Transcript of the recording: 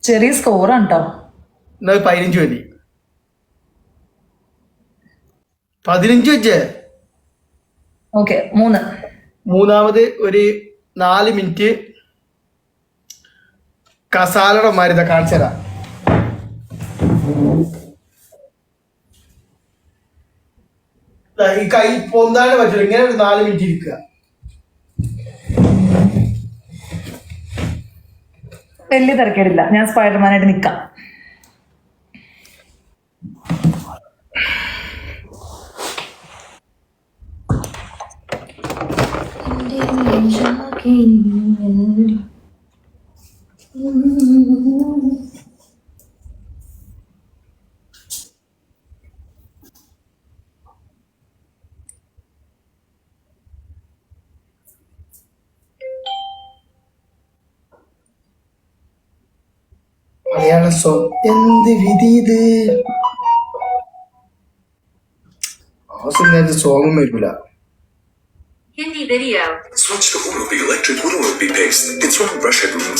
ചെറിയ സ്കോറാണ് കേട്ടോ. 15 മതി. 15 വെച്ചേ. ഓക്കെ 3. മൂന്നാമത് ഒരു 4 മിനിറ്റ് കസാലയുടെ മാരുത കാണിച്ചതാ. ഈ കൈ പൊന്താണ്ട് പറ്റില്ല, ഇങ്ങനെ ഒരു 4 മിനിറ്റ് ഇരിക്കുക. വലിയ തിരക്കേടില്ല, ഞാൻ സ്പൈഡർമാനായിട്ട് നിൽക്കാം. മലയാള സോങ് എന്ത് വിധി ഇത്. ആവശ്യം സോങ്ങും വരില്ല. Hindi video. Switch to Oral-B Electric with Oral-B paste. Its one brush head removes